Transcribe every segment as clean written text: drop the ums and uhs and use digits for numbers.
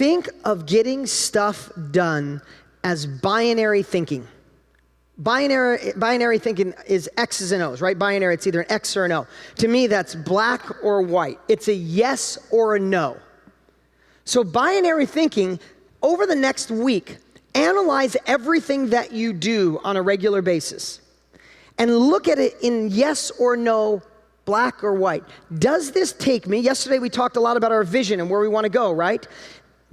Think of getting stuff done as binary thinking. Binary thinking is X's and O's, right? Binary, it's either an X or an O. To me, that's black or white. It's a yes or a no. So binary thinking, over the next week, analyze everything that you do on a regular basis and look at it in yes or no, black or white. Does this take me, yesterday we talked a lot about our vision and where we want to go, right?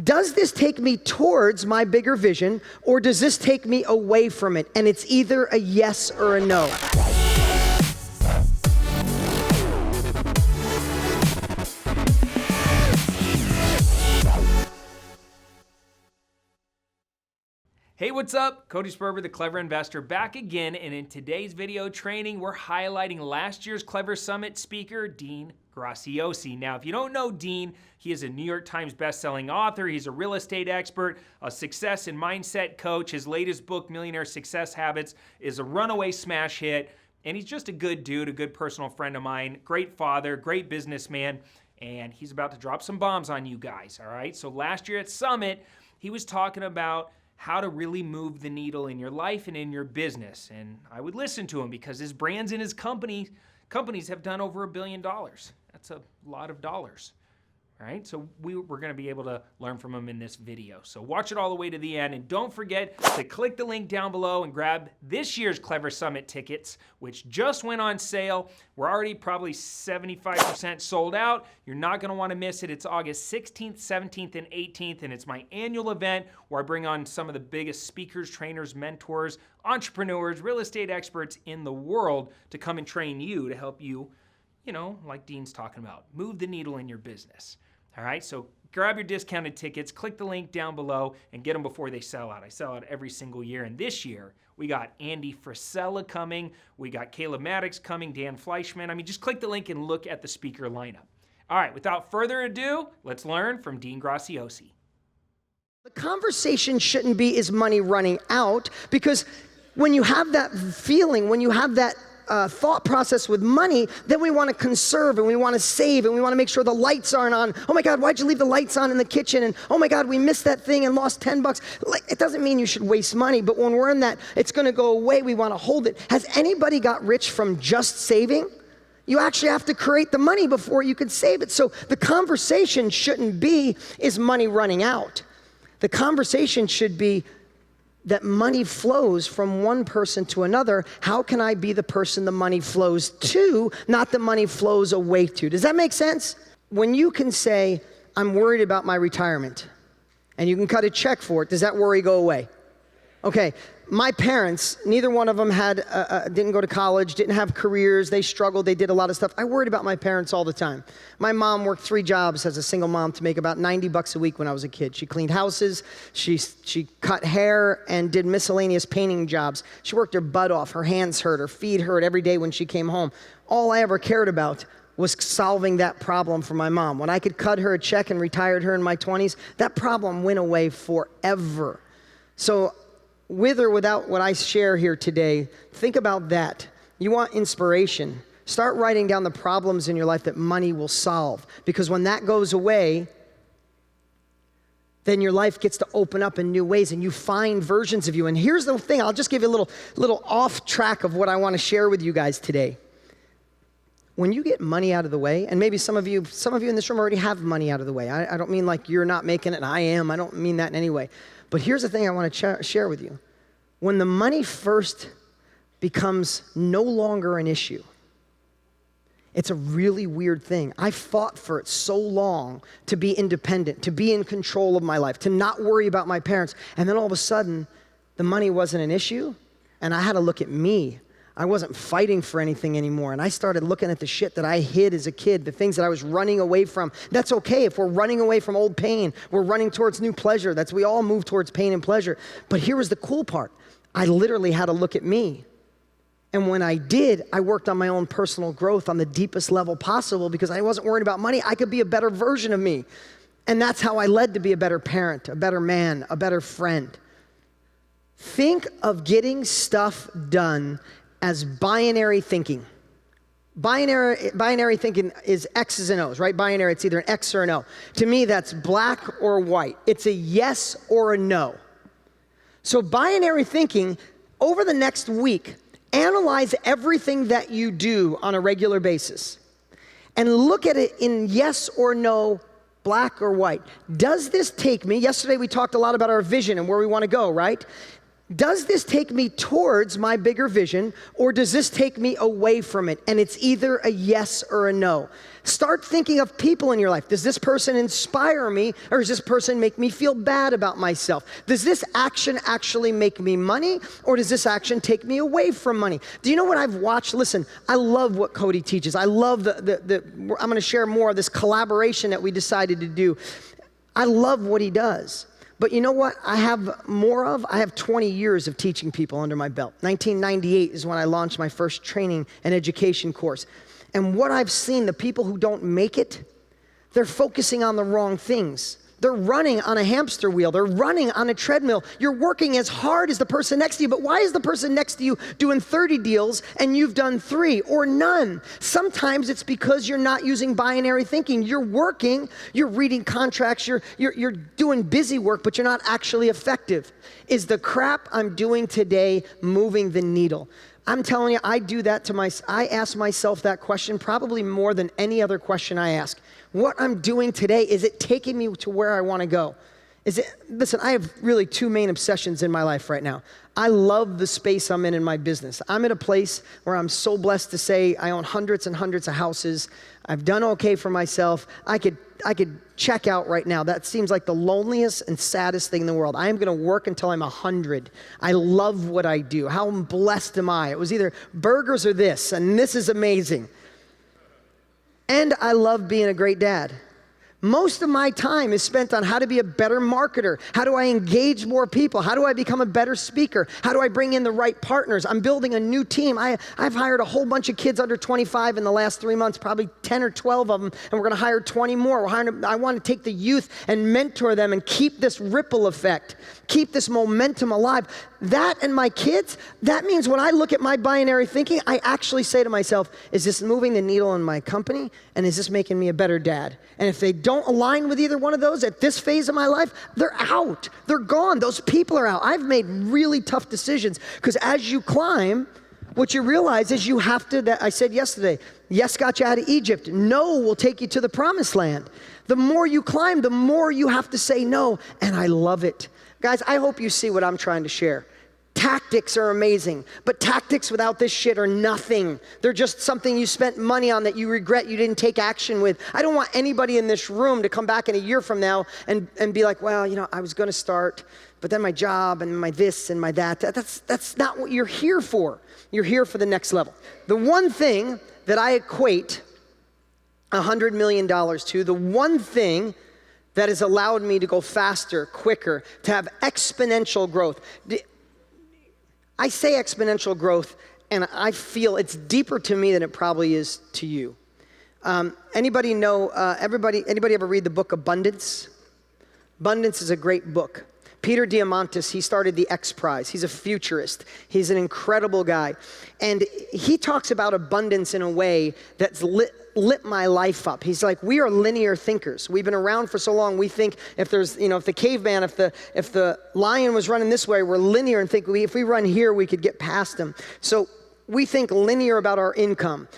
Does this take me towards my bigger vision, or does this take me away from it? And it's either a yes or a no. Hey, what's up? Cody Sperber, the Clever Investor, back again, and in today's video training, we're highlighting last year's Clever Summit speaker, Dean Graziosi. Now, if you don't know Dean, he is a New York Times bestselling author. He's a real estate expert, a success and mindset coach. His latest book, Millionaires, Success Habits, is a runaway smash hit, and he's just a good dude, a good personal friend of mine, great father, great businessman, and he's about to drop some bombs on you guys, all right? So last year at Summit, he was talking about how to really move the needle in your life and in your business. And I would listen to him because his brands and his companies have done over $1 billion. That's a lot of dollars, right? So we're gonna be able to learn from him in this video. So watch it all the way to the end, and don't forget to click the link down below and grab this year's Clever Summit tickets, which just went on sale. We're already probably 75% sold out. You're not gonna wanna miss it. It's August 16th, 17th, and 18th, and it's my annual event where I bring on some of the biggest speakers, trainers, mentors, entrepreneurs, real estate experts in the world to come and train you to help you, you know, like Dean's talking about, move the needle in your business. All right, so grab your discounted tickets, click the link down below, and get them before they sell out. I sell out every single year, and this year, we got Andy Frisella coming, we got Caleb Maddox coming, Dan Fleischman. I mean, just click the link and look at the speaker lineup. All right, without further ado, let's learn from Dean Graziosi. The conversation shouldn't be, is money running out? Because when you have that feeling, when you have that thought process with money, then we want to conserve and we want to save and we want to make sure the lights aren't on. Oh my God, why'd you leave the lights on in the kitchen? And oh my God, we missed that thing and lost 10 bucks. Like, it doesn't mean you should waste money, but when we're in that, it's going to go away, we want to hold it. Has anybody got rich from just saving? You actually have to create the money before you can save it. So the conversation shouldn't be, is money running out? The conversation should be that money flows from one person to another. How can I be the person the money flows to, not the money flows away to? Does that make sense? When you can say, I'm worried about my retirement, and you can cut a check for it, does that worry go away? Okay, my parents, neither one of them didn't go to college, didn't have careers, they struggled, they did a lot of stuff. I worried about my parents all the time. My mom worked 3 jobs as a single mom to make about 90 bucks a week when I was a kid. She cleaned houses, she cut hair, and did miscellaneous painting jobs. She worked her butt off, her hands hurt, her feet hurt every day when she came home. All I ever cared about was solving that problem for my mom. When I could cut her a check and retired her in my 20s, that problem went away forever. So with or without what I share here today, think about that. You want inspiration. Start writing down the problems in your life that money will solve. Because when that goes away, then your life gets to open up in new ways and you find versions of you. And here's the thing, I'll just give you a little off track of what I want to share with you guys today. When you get money out of the way, and maybe some of you in this room already have money out of the way. I don't mean like you're not making it and I am. I don't mean that in any way. But here's the thing I want to share with you. When the money first becomes no longer an issue, it's a really weird thing. I fought for it so long to be independent, to be in control of my life, to not worry about my parents. And then all of a sudden, the money wasn't an issue, and I had to look at me. I wasn't fighting for anything anymore. And I started looking at the shit that I hid as a kid, the things that I was running away from. That's okay. If we're running away from old pain, we're running towards new pleasure. We all move towards pain and pleasure. But here was the cool part. I literally had to look at me. And when I did, I worked on my own personal growth on the deepest level possible because I wasn't worried about money. I could be a better version of me. And that's how I led to be a better parent, a better man, a better friend. Think of getting stuff done as binary thinking. Binary thinking is X's and O's, right? Binary, it's either an X or an O. To me, that's black or white. It's a yes or a no. So binary thinking, over the next week, analyze everything that you do on a regular basis and look at it in yes or no, black or white. Does this take me, yesterday we talked a lot about our vision and where we want to go, right? Does this take me towards my bigger vision, or does this take me away from it? And it's either a yes or a no. Start thinking of people in your life. Does this person inspire me, or does this person make me feel bad about myself? Does this action actually make me money, or does this action take me away from money? Do you know what I've watched? Listen, I love what Cody teaches. I love I'm going to share more of this collaboration that we decided to do. I love what he does. But you know what I have more of? I have 20 years of teaching people under my belt. 1998 is when I launched my first training and education course. And what I've seen, the people who don't make it, they're focusing on the wrong things. They're running on a hamster wheel. They're running on a treadmill. You're working as hard as the person next to you, but why is the person next to you doing 30 deals and you've done 3 or none? Sometimes it's because you're not using binary thinking. You're working, you're reading contracts, you're doing busy work, but you're not actually effective. Is the crap I'm doing today moving the needle? I'm telling you, I do that I ask myself that question probably more than any other question I ask. What I'm doing today, is it taking me to where I want to go? Listen, I have really 2 main obsessions in my life right now. I love the space I'm in my business. I'm at a place where I'm so blessed to say I own hundreds and hundreds of houses. I've done okay for myself. I could check out right now. That seems like the loneliest and saddest thing in the world. I am going to work until I'm 100. I love what I do. How blessed am I? It was either burgers or this, and this is amazing. And I love being a great dad. Most of my time is spent on how to be a better marketer. How do I engage more people? How do I become a better speaker? How do I bring in the right partners? I'm building a new team. I've hired a whole bunch of kids under 25 in the last 3 months, probably 10 or 12 of them, and we're going to hire 20 more. I want to take the youth and mentor them and keep this ripple effect, keep this momentum alive. That and my kids, that means when I look at my binary thinking, I actually say to myself, is this moving the needle in my company? And is this making me a better dad? And if they don't align with either one of those at this phase of my life, they're out. They're gone. Those people are out. I've made really tough decisions because as you climb, what you realize is you have to, that I said yesterday, yes got you out of Egypt. No will take you to the promised land. The more you climb, the more you have to say no, and I love it. Guys, I hope you see what I'm trying to share. Tactics are amazing, but tactics without this shit are nothing. They're just something you spent money on that you regret you didn't take action with. I don't want anybody in this room to come back in a year from now and be like, well, you know, I was going to start, but then my job and my this and my that. That's not what you're here for. You're here for the next level. The one thing that I equate $100 million to, the one thing that has allowed me to go faster, quicker, to have exponential growth. I say exponential growth, and I feel it's deeper to me than it probably is to you. Anybody ever read the book Abundance? Abundance is a great book. Peter Diamandis, he started the X Prize. He's a futurist. He's an incredible guy. And he talks about abundance in a way that's lit my life up. He's like, we are linear thinkers. We've been around for so long, we think if the caveman, if the lion was running this way, we're linear and think if we run here, we could get past him. So we think linear about our income.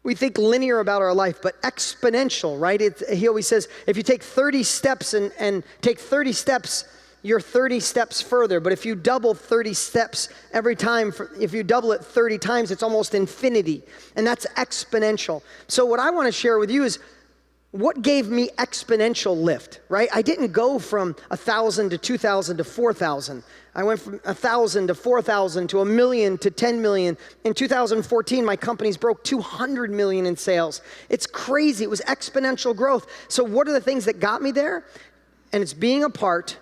We think linear about our life, but exponential, right? He always says, if you take 30 steps and take 30 steps, you're 30 steps further. But if you double 30 steps every time, if you double it 30 times, it's almost infinity. And that's exponential. So what I want to share with you is what gave me exponential lift, right? I didn't go from 1,000 to 2,000 to 4,000. I went from 1,000 to 4,000 to 1 million to 10 million. In 2014, my companies broke 200 million in sales. It's crazy. It was exponential growth. So what are the things that got me there? And it's being a part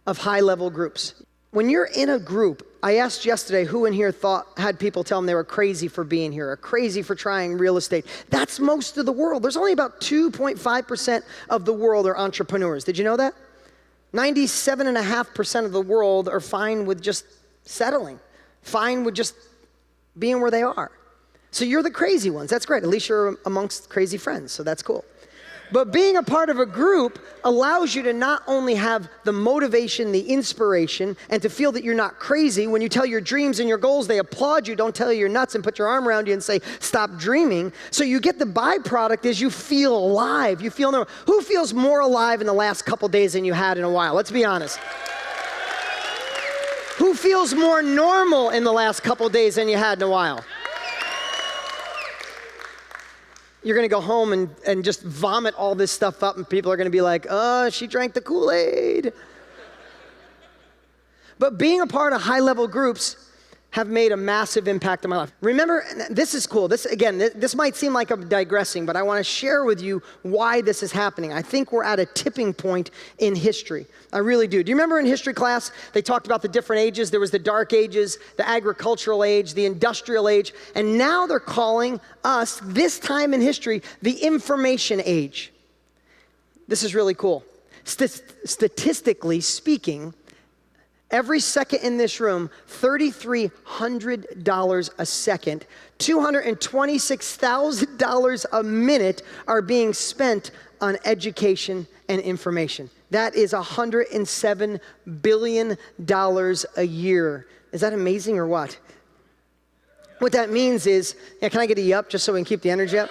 of high-level groups. When you're in a group, I asked yesterday who in here had people tell them they were crazy for being here or crazy for trying real estate. That's most of the world. There's only about 2.5% of the world are entrepreneurs. Did you know that? 97.5% of the world are fine with just settling, fine with just being where they are. So you're the crazy ones. That's great. At least you're amongst crazy friends, so that's cool. But being a part of a group allows you to not only have the motivation, the inspiration, and to feel that you're not crazy. When you tell your dreams and your goals, they applaud you, don't tell you you're nuts and put your arm around you and say, stop dreaming. So you get the byproduct is you feel alive. You feel normal. Who feels more alive in the last couple days than you had in a while? Let's be honest. Who feels more normal in the last couple days than you had in a while? You're going to go home and just vomit all this stuff up, and people are going to be like, oh, she drank the Kool-Aid. But being a part of high-level groups have made a massive impact on my life. Remember, this is cool. This might seem like I'm digressing, but I want to share with you why this is happening. I think we're at a tipping point in history. I really do. Do you remember in history class, they talked about the different ages? There was the dark ages, the agricultural age, the industrial age, and now they're calling us, this time in history, the information age. This is really cool. Statistically speaking, every second in this room, $3,300 a second, $226,000 a minute are being spent on education and information. That is $107 billion a year. Is that amazing or what? What that means is, can I get a yup just so we can keep the energy up?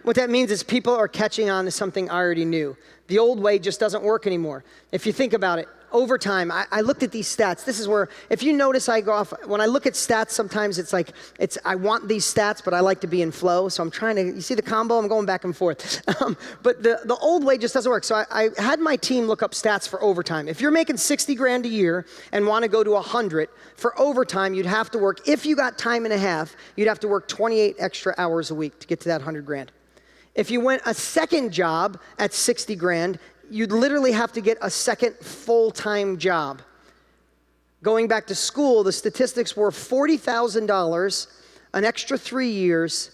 What that means is people are catching on to something I already knew. The old way just doesn't work anymore. If you think about it, over time, I looked at these stats. This is where, if you notice, I go off, when I look at stats, sometimes it's like, I want these stats, but I like to be in flow. So I'm trying to, you see the combo? I'm going back and forth. But the old way just doesn't work. So I had my team look up stats for overtime. If you're making 60 grand a year and want to go to 100, for overtime, you'd have to work, if you got time and a half, you'd have to work 28 extra hours a week to get to that 100 grand. If you went a second job at 60 grand, you'd literally have to get a second full-time job. Going back to school, the statistics were $40,000, an extra 3 years,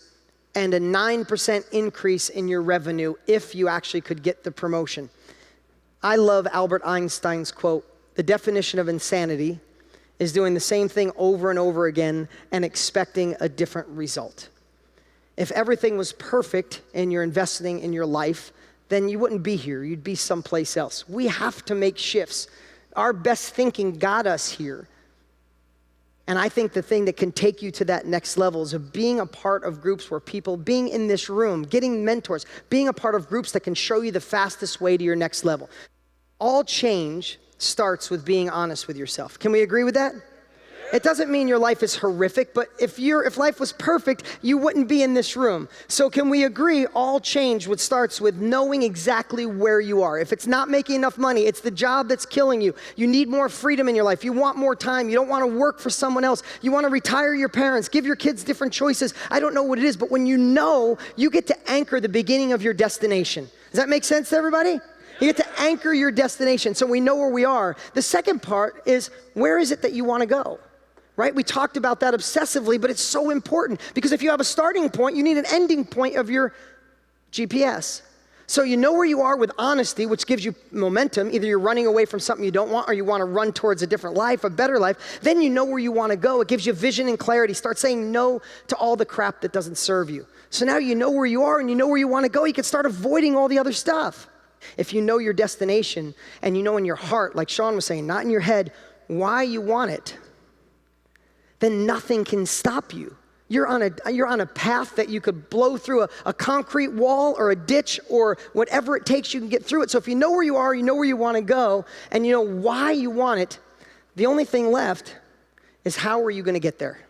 and a 9% increase in your revenue if you actually could get the promotion. I love Albert Einstein's quote, "The definition of insanity is doing the same thing over and over again and expecting a different result." If everything was perfect and you're investing in your life, then you wouldn't be here. You'd be someplace else. We have to make shifts. Our best thinking got us here. And I think the thing that can take you to that next level is of being a part of groups where people, being in this room, getting mentors, being a part of groups that can show you the fastest way to your next level. All change starts with being honest with yourself. Can we agree with that? It doesn't mean your life is horrific, but if life was perfect, you wouldn't be in this room. So can we agree all change starts with knowing exactly where you are? If it's not making enough money, it's the job that's killing you. You need more freedom in your life. You want more time. You don't want to work for someone else. You want to retire your parents, give your kids different choices. I don't know what it is, but when you know, you get to anchor the beginning of your destination. Does that make sense to everybody? You get to anchor your destination so we know where we are. The second part is, where is it that you want to go? Right? We talked about that obsessively, but it's so important because if you have a starting point, you need an ending point of your GPS. So you know where you are with honesty, which gives you momentum. Either you're running away from something you don't want or you want to run towards a different life, a better life. Then you know where you want to go. It gives you vision and clarity. Start saying no to all the crap that doesn't serve you. So now you know where you are and you know where you want to go. You can start avoiding all the other stuff. If you know your destination and you know in your heart, like Sean was saying, not in your head, why you want it, then nothing can stop you. You're on a path that you could blow through a concrete wall or a ditch or whatever it takes, you can get through it. So if you know where you are, you know where you want to go, and you know why you want it, the only thing left is how are you going to get there?